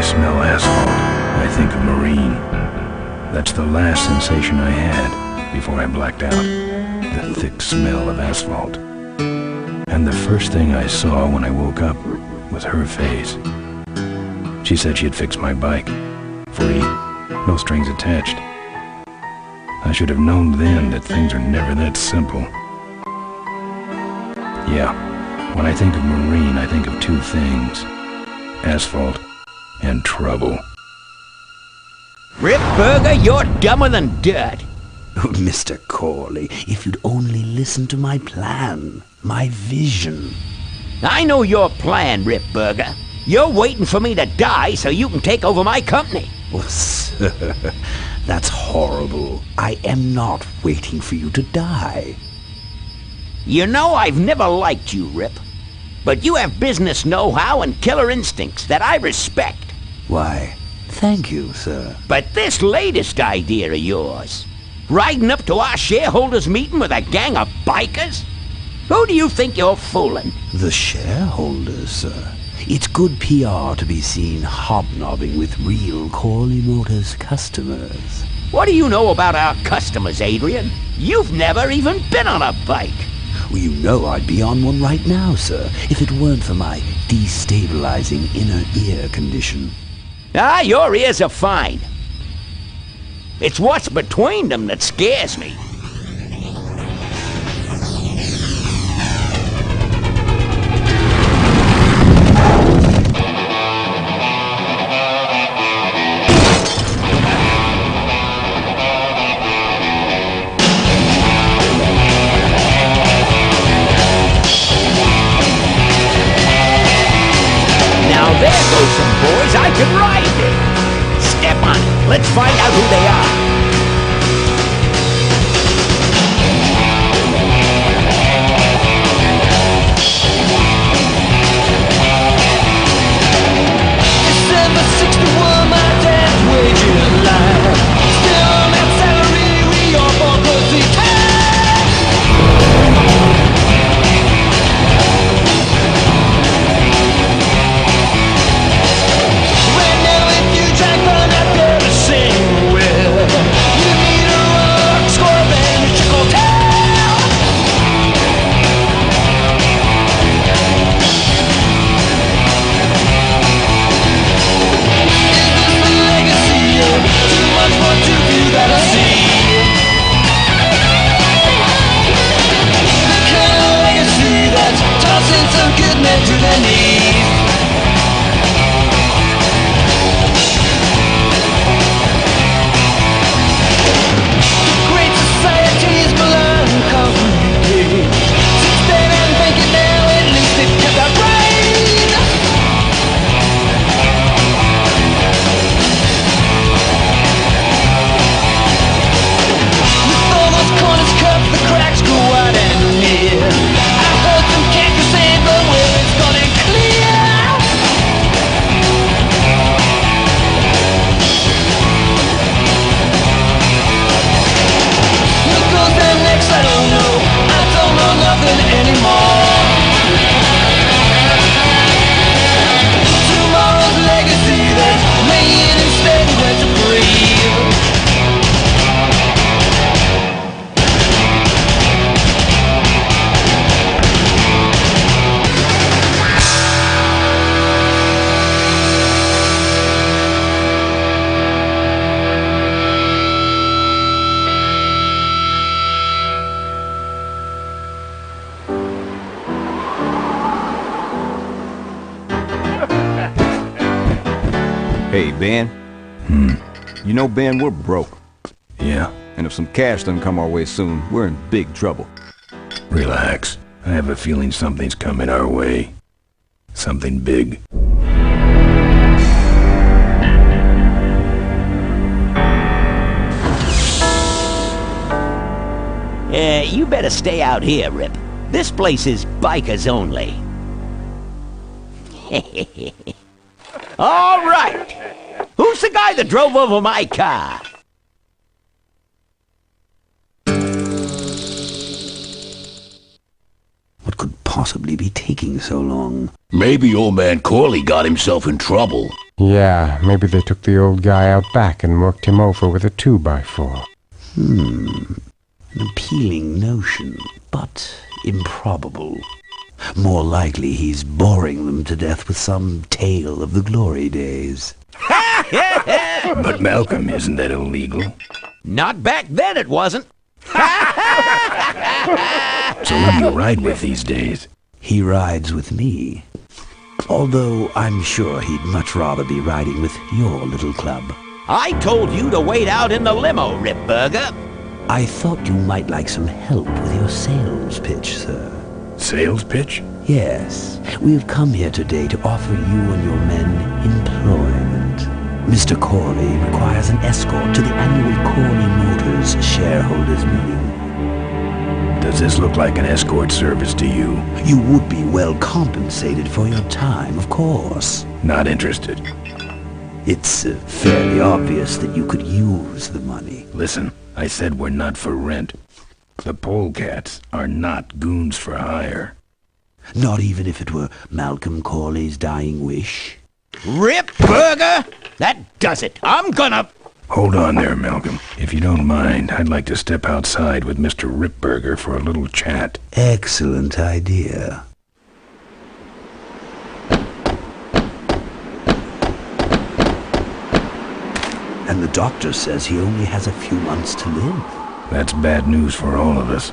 smell asphalt, I think of marine. That's the last sensation I had before I blacked out. The thick smell of asphalt. And the first thing I saw when I woke up was her face. She said she'd fix my bike. Free. No strings attached. I should have known then that things are never that simple. Yeah, when I think of marine, I think of two things. Asphalt and trouble. Rip Burger, you're dumber than dirt. Oh, Mr. Corley, if you'd only listen to my plan, my vision. I know your plan, Rip Burger. You're waiting for me to die so you can take over my company. Oh, sir, that's horrible. I am not waiting for you to die. You know I've never liked you, Rip. But you have business know-how and killer instincts that I respect. Why, thank you, sir. But this latest idea of yours, riding up to our shareholders' meeting with a gang of bikers? Who do you think you're fooling? The shareholders, sir. It's good PR to be seen hobnobbing with real Corley Motors customers. What do you know about our customers, Adrian? You've never even been on a bike. Well, you know I'd be on one right now, sir, if it weren't for my destabilizing inner ear condition. Ah, your ears are fine. It's what's between them that scares me. I can ride it! Step on it. Let's find out who they are. December 61, my dad's waging line. Still on that salary, we all born pussy Hey, Ben. You know, Ben, we're broke. Yeah? And if some cash doesn't come our way soon, we're in big trouble. Relax. I have a feeling something's coming our way. Something big. You better stay out here, Rip. This place is bikers only. All right. Who's the guy that drove over my car? What could possibly be taking so long? Maybe old man Corley got himself in trouble. Yeah, maybe they took the old guy out back and worked him over with a 2x4. An appealing notion, but improbable. More likely he's boring them to death with some tale of the glory days. But Malcolm, isn't that illegal? Not back then it wasn't. So who do you ride with these days? He rides with me. Although I'm sure he'd much rather be riding with your little club. I told you to wait out in the limo, Ripburger. I thought you might like some help with your sales pitch, sir. Sales pitch? Yes, we've come here today to offer you and your men employment. Mr. Corley requires an escort to the annual Corley Motors shareholders meeting. Does this look like an escort service to you? You would be well compensated for your time, of course. Not interested. It's fairly obvious that you could use the money. Listen, I said we're not for rent. The polecats are not goons for hire. Not even if it were Malcolm Corley's dying wish. Ripburger! That does it. I'm gonna... Hold on there, Malcolm. If you don't mind, I'd like to step outside with Mr. Ripburger for a little chat. Excellent idea. And the doctor says he only has a few months to live. That's bad news for all of us.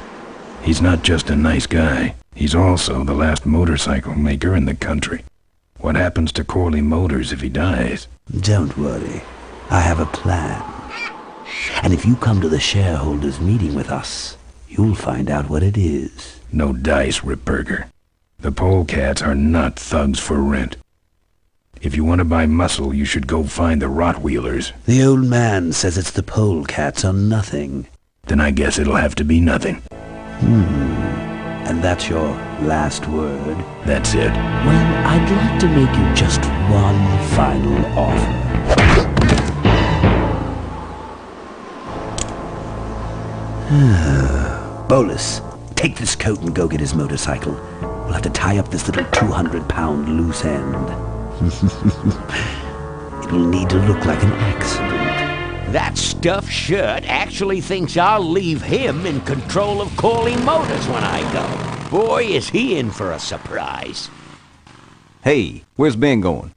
He's not just a nice guy. He's also the last motorcycle maker in the country. What happens to Corley Motors if he dies? Don't worry. I have a plan. And if you come to the shareholders' meeting with us, you'll find out what it is. No dice, Ripburger. The polecats are not thugs for rent. If you want to buy muscle, you should go find the Rottweilers. The old man says it's the polecats or nothing. Then I guess it'll have to be nothing. And that's your last word? That's it. Well, I'd like to make you just one final offer. Bolus, take this coat and go get his motorcycle. We'll have to tie up this little 200-pound loose end. It will need to look like an accident. That stuffed shirt actually thinks I'll leave him in control of Corley Motors when I go. Boy, is he in for a surprise. Hey, where's Ben going?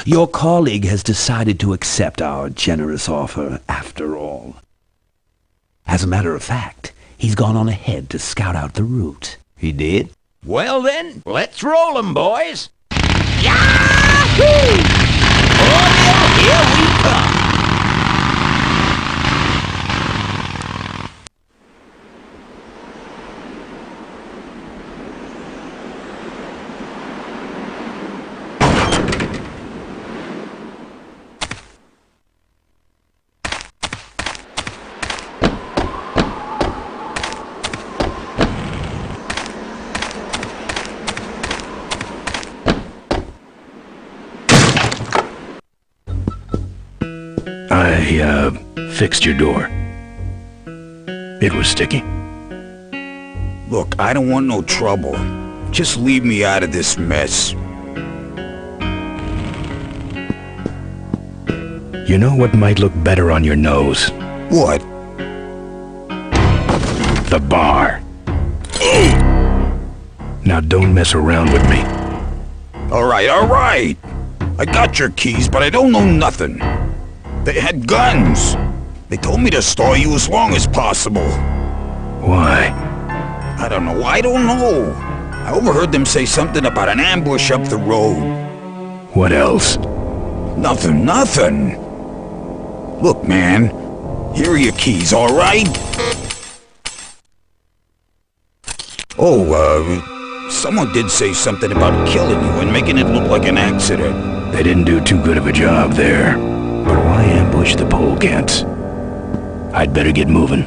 Your colleague has decided to accept our generous offer after all. As a matter of fact, he's gone on ahead to scout out the route. He did? Well then, let's roll 'em, boys. Yahoo! Oh, here we come. I fixed your door. It was sticky. Look, I don't want no trouble. Just leave me out of this mess. You know what might look better on your nose? What? The bar. Now don't mess around with me. All right. I got your keys, but I don't know nothing. They had guns. They told me to stall you as long as possible. Why? I don't know. I overheard them say something about an ambush up the road. What else? Nothing. Look, man. Here are your keys, all right? Oh, someone did say something about killing you and making it look like an accident. They didn't do too good of a job there. But why ambush the polecats? I'd better get moving.